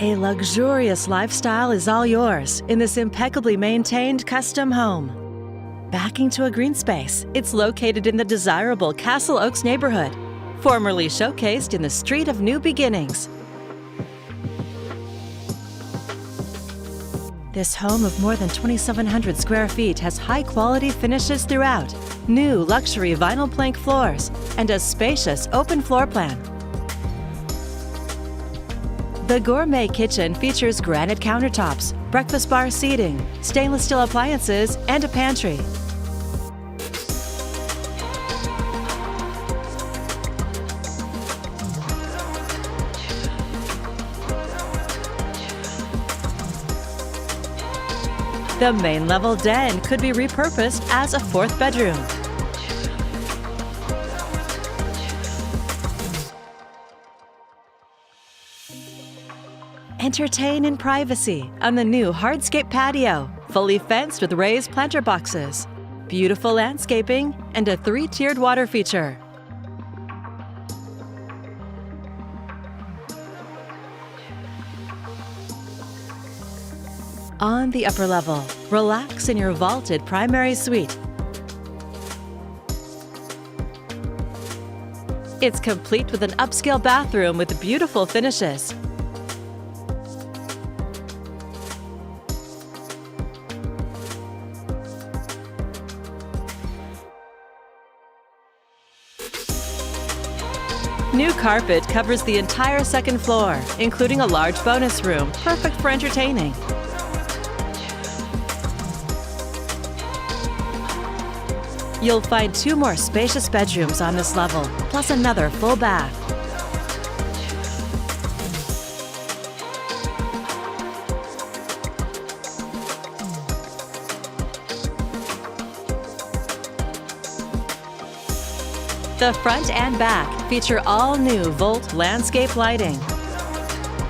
A luxurious lifestyle is all yours in this impeccably maintained custom home. Backing to a green space, it's located in the desirable Castle Oaks neighborhood, formerly showcased in the Street of New Beginnings. This home of more than 2,700 square feet has high-quality finishes throughout, new luxury vinyl plank floors, and a spacious open floor plan. The gourmet kitchen features granite countertops, breakfast bar seating, stainless steel appliances, and a pantry. The main level den could be repurposed as a fourth bedroom. Entertain in privacy on the new hardscape patio, fully fenced with raised planter boxes, beautiful landscaping, and a 3-tiered water feature. On the upper level, relax in your vaulted primary suite. It's complete with an upscale bathroom with beautiful finishes. New carpet covers the entire second floor, including a large bonus room, perfect for entertaining. You'll find 2 more spacious bedrooms on this level, plus another full bath. The front and back feature all-new Volt landscape lighting.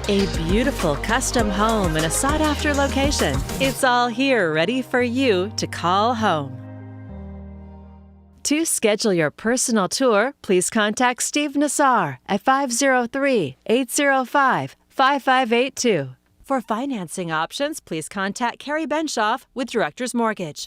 A beautiful custom home in a sought-after location. It's all here ready for you to call home. To schedule your personal tour, please contact Steve Nassar at 503-805-5582. For financing options, please contact Carrie Benshoff with Director's Mortgage.